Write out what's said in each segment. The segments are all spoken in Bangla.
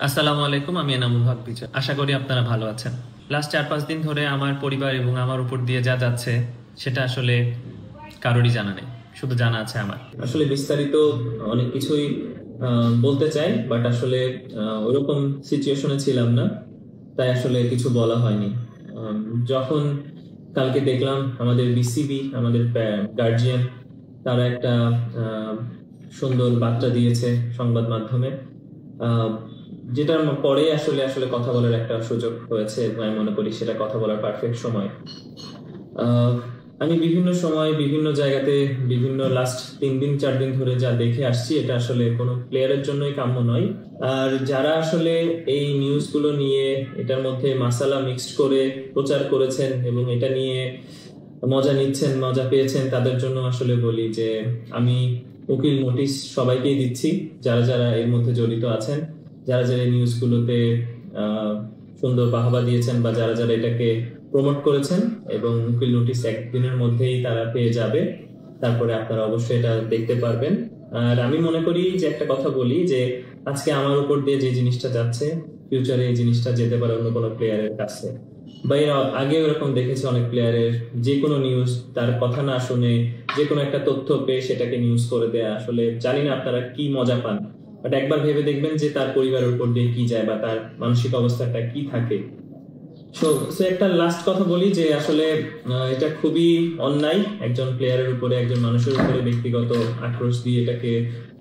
আসসালামু আলাইকুম, আমি এনামুল হক বিজয়। আশা করি আপনারা ভালো আছেন। লাস্ট 4-5 দিন ধরে আমার পরিবার এবং আমার উপর দিয়ে যা যাচ্ছে সেটা আসলে কারোরই জানা নেই, শুধু জানা আছে আমার। আসলে বিস্তারিত অনেক কিছুই বলতে চাই, বাট আসলে ওরকম সিচুয়েশনে ছিলাম না, তাই আসলে কিছু বলা হয়নি। যখন কালকে দেখলাম আমাদের বিসিবি, আমাদের গার্জিয়ান, তারা একটা সুন্দর বার্তা দিয়েছে সংবাদ মাধ্যমে, যেটার পরে আসলে আসলে কথা বলার একটা সুযোগ হয়েছে এবং আমি মনে করি সেটা কথা বলার পারফেক্ট সময়। আমি বিভিন্ন সময় বিভিন্ন জায়গাতে বিভিন্ন লাস্ট 3 দিন 4 দিন ধরে যা দেখে আসছি, এটা আসলে কোনো প্লেয়ারের জন্যই কাম্য নয়। আর যারা আসলে এই নিউজগুলো নিয়ে এটার মধ্যে মাসালা মিক্সড করে প্রচার করেছেন এবং এটা নিয়ে মজা নিচ্ছেন, মজা পেয়েছেন, তাদের জন্য আসলে বলি যে আমি উকিল নোটিশ সবাইকেই দিচ্ছি, যারা যারা এর মধ্যে জড়িত আছেন, যারা যারা এই নিউজগুলোতে সুন্দর বাহবা দিয়েছেন বা যারা যারা এটাকে প্রমোট করেছেন, এবং উকিল নোটিশ একদিনের মধ্যেই তারা পেয়ে যাবে। তারপরে আপনারা অবশ্যই এটা দেখতে পারবেন। আর আমি মনে করি যে একটা কথা বলি যে আজকে আমার উপর দিয়ে যে জিনিসটা যাচ্ছে, ফিউচারে এই জিনিসটা যেতে পারে অন্য কোনো প্লেয়ারের কাছে। বা এর আগে ওরকম দেখেছি অনেক প্লেয়ারের যে কোনো নিউজ, তার কথা না শুনে যে কোনো একটা তথ্য পেয়ে সেটাকে নিউজ করে দেয়া। আসলে জানি না আপনারা কি মজা পান, বাট একবার ভেবে দেখবেন যে তার পরিবারের উপর দিয়ে কি যায় বা তার মানসিক অবস্থাটা কি থাকে। সো একটা লাস্ট কথা বলি যে আসলে এটা খুবই অন্যায়, একজন প্লেয়ারের উপরে, একজন মানুষের উপরে ব্যক্তিগত আক্রোশ দিয়ে এটাকে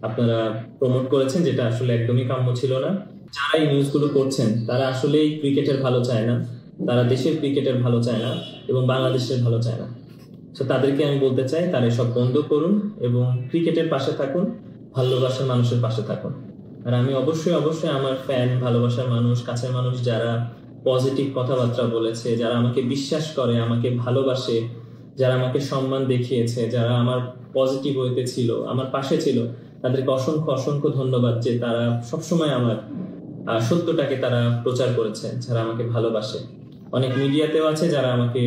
আপনারা প্রমোট করেছেন, যেটা আসলে একদমই কাম্য ছিল না। যারা এই নিউজগুলো করছেন তারা আসলেই ক্রিকেটের ভালো চায় না, তারা দেশের ক্রিকেটের ভালো চায় না এবং বাংলাদেশের ভালো চায় না। তো তাদেরকে আমি বলতে চাই, তারা এসব বন্ধ করুন এবং ক্রিকেটের পাশে থাকুন, ভালোবাসার মানুষের পাশে থাকুন। আর আমি অবশ্যই অবশ্যই আমার ফ্যান, ভালোবাসার মানুষ, কাছের মানুষ যারা পজিটিভ কথাবার্তা বলেছে, যারা আমাকে বিশ্বাস করে, আমাকে ভালোবাসে, যারা আমাকে সম্মান দেখিয়েছে, যারা আমার পজিটিভ ওয়েতে ছিল, আমার পাশে ছিল, তাদেরকে অসংখ্য অসংখ্য ধন্যবাদ যে তারা সবসময় আমার সত্যটাকে তারা প্রচার করেছে, যারা আমাকে ভালোবাসে। অনেক মিডিয়াতেও আছে যারা আমাকে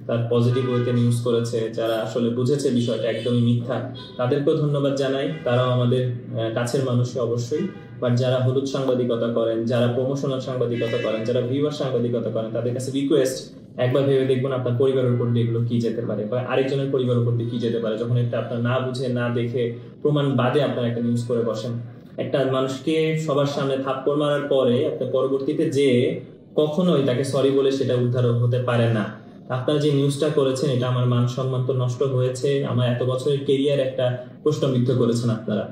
তার পজিটিভ ওয়েতে নিউজ করেছে, যারা আসলে বুঝেছে বিষয়টা একদমই মিথ্যা, তাদেরকেও ধন্যবাদ জানাই। তারাও আমাদের কাছের মানুষই অবশ্যই। বাট যারা হলুদ সাংবাদিকতা করেন, যারা প্রমোশনাল সাংবাদিকতা করেন, যারা ভিউয়ার সাংবাদিকতা করেন, তাদের কাছে রিকোয়েস্ট, একবার ভেবে দেখবেন আপনার পরিবারের উপর দিয়ে এগুলো কি যেতে পারে বা আরেকজনের পরিবারের উপর দিয়ে কি যেতে পারে, যখন এটা আপনার না বুঝে, না দেখে, প্রমাণ বাদে আপনার একটা নিউজ করে বসেন। একটা মানুষকে সবার সামনে থাপ্পড় মারার পরে আপনি পরবর্তীতে যে কখনোই তাকে সরি বলে সেটা উদ্ধার হতে পারে না। আপনারা যে নিউজটা করেছেন, এটা আমার মান সম্মান তো নষ্ট হয়েছে, আমার এত বছরের কেরিয়ার একটা প্রশ্নবিদ্ধ করেছেন আপনারা।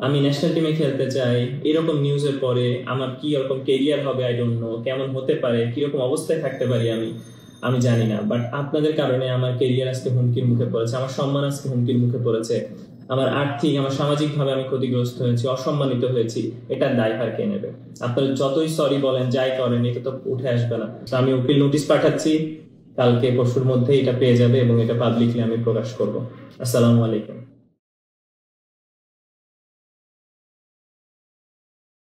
আমি ন্যাশনাল টিমে খেলতে চাই, এরকম নিউজের পরে আমার কি রকম কেরিয়ার হবে আই ডোন্ট নো, কেমন হতে পারে, কিরকম অবস্থায় থাকতে পারি আমি জানি না। বাট আপনাদের কারণে আমার কেরিয়ার আজকে হুমকির মুখে পড়েছে, আমার সম্মান আজকে হুমকির মুখে পড়েছে, আমার আর্থিক, আমার সামাজিক ভাবে আমি ক্ষতিগ্রস্ত হয়েছি, অসম্মানিত হয়েছি। এটার দায়ভার কে নেবে? আপনারা যতই সরি বলেন, যাই করেন, এটা তো উঠে আসবে না। আমি উকিল নোটিশ পাঠাচ্ছি, কালকে পরশুর মধ্যে এটা পেয়ে যাবে এবং এটা পাবলিকলি আমি প্রকাশ করব। আসসালামু আলাইকুম।